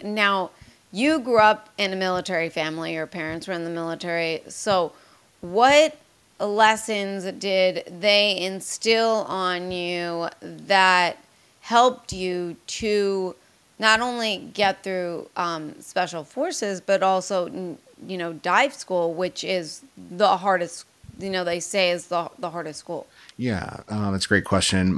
Now, you grew up in a military family. Your parents were in the military. So, what lessons did they instill on you that helped you to not only get through special forces, but also, dive school, which is the hardest, they say is the hardest school? Yeah, that's a great question.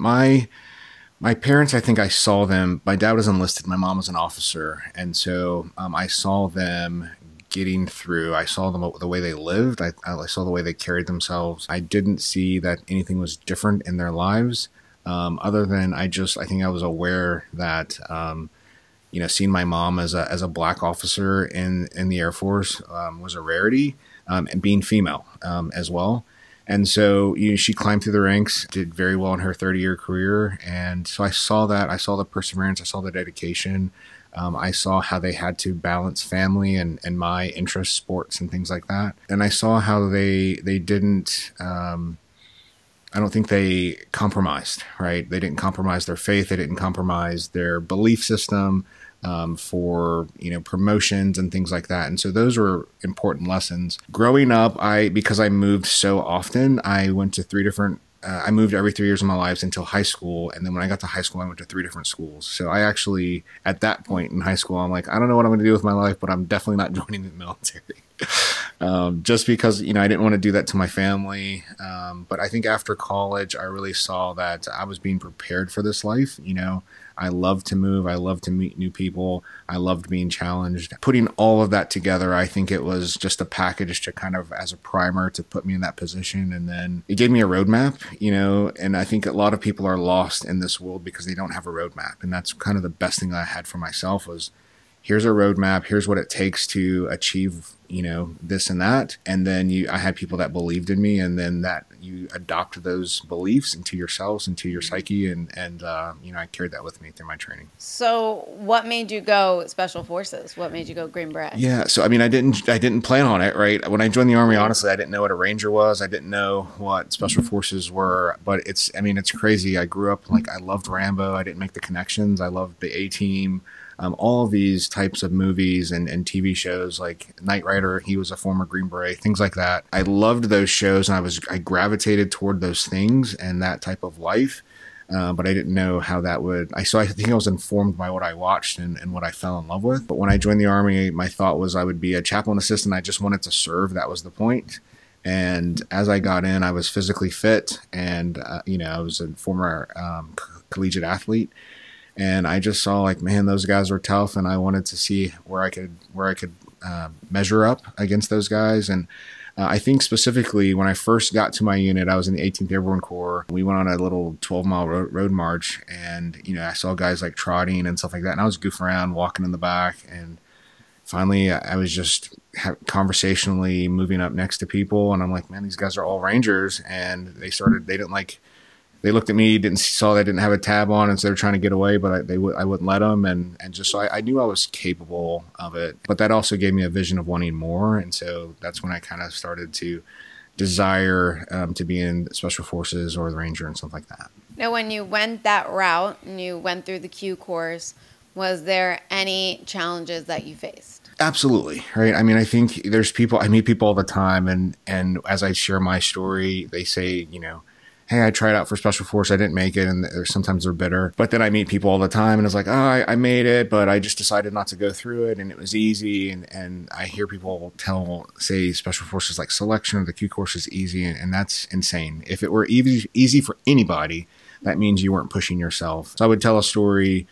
My parents, I think I saw them. My dad was enlisted. My mom was an officer, and so I saw them getting through. I saw them the way they lived. I saw the way they carried themselves. I didn't see that anything was different in their lives, other than I think I was aware that seeing my mom as a black officer in the Air Force was a rarity, and being female as well. And so she climbed through the ranks, did very well in her 30-year career. And so I saw that. I saw the perseverance. I saw the dedication. I saw how they had to balance family and my interests, sports, and things like that. And I saw how they didn't. I don't think they compromised. Right? They didn't compromise their faith. They didn't compromise their belief system for promotions and things like that. And so those were important lessons. Growing up, because I moved so often, I went to three different. I moved every 3 years of my life until high school, and then when I got to high school, I went to three different schools. So I actually, at that point in high school, I'm like, I don't know what I'm going to do with my life, but I'm definitely not joining the military. Just because I didn't want to do that to my family. But I think after college, I really saw that I was being prepared for this life. I love to move. I love to meet new people. I loved being challenged. Putting all of that together, I think it was just a package to kind of as a primer to put me in that position. And then it gave me a roadmap, and I think a lot of people are lost in this world because they don't have a roadmap. And that's kind of the best thing that I had for myself was, here's a roadmap. Here's what it takes to achieve, this and that. And then I had people that believed in me, and then that you adopt those beliefs into yourselves, into your psyche. And I carried that with me through my training. So what made you go special forces? What made you go Green Beret? Yeah. So, I didn't plan on it, right? When I joined the Army, honestly, I didn't know what a Ranger was. I didn't know what special forces were, but it's crazy. I grew up, I loved Rambo. I didn't make the connections. I loved the A-Team. All of these types of movies and TV shows like Knight Rider, he was a former Green Beret, things like that. I loved those shows, and I gravitated toward those things and that type of life. But I didn't know how that would. So I think I was informed by what I watched and what I fell in love with. But when I joined the Army, my thought was I would be a chaplain assistant. I just wanted to serve. That was the point. And as I got in, I was physically fit, and I was a former collegiate athlete. And I just saw man, those guys were tough, and I wanted to see where I could measure up against those guys. And I think specifically when I first got to my unit, I was in the 18th Airborne Corps. We went on a little 12-mile road march, and I saw guys trotting and stuff like that. And I was goofing around, walking in the back, and finally I was just conversationally moving up next to people, and I'm like, man, these guys are all Rangers, and they looked at me, saw they didn't have a tab on, and so they're trying to get away, but I wouldn't let them, and just so I knew I was capable of it. But that also gave me a vision of wanting more, and so that's when I kind of started to desire to be in Special Forces or the Ranger and stuff like that. Now, when you went that route and you went through the Q course, was there any challenges that you faced? Absolutely. Right. I think I meet people all the time, and as I share my story, they say, hey, I tried out for Special Force, I didn't make it, and sometimes they're bitter. But then I meet people all the time, and it's like, oh, I made it, but I just decided not to go through it, and it was easy. And I hear people say Special Forces selection or the Q course is easy, and that's insane. If it were easy for anybody, that means you weren't pushing yourself. So I would tell a story.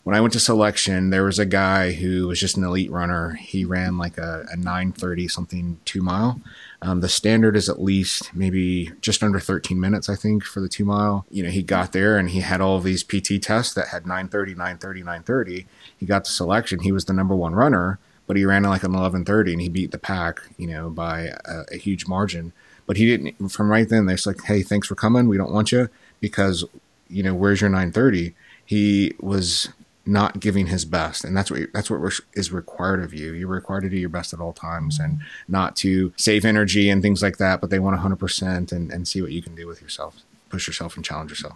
When I went to selection, there was a guy who was just an elite runner. He ran a 9:30 something 2-mile. The standard is at least maybe just under 13 minutes, I think, for the 2-mile. He got there and he had all of these PT tests that had 9:30, 9:30, 9:30. He got to selection. He was the number one runner, but he ran an 11:30 and he beat the pack, by a huge margin. But he didn't, from right then, they're like, hey, thanks for coming. We don't want you because, where's your 9:30? He was not giving his best, and that's what is required of you. You're required to do your best at all times, and not to save energy and things like that. But they want 100% and see what you can do with yourself, push yourself and challenge yourself.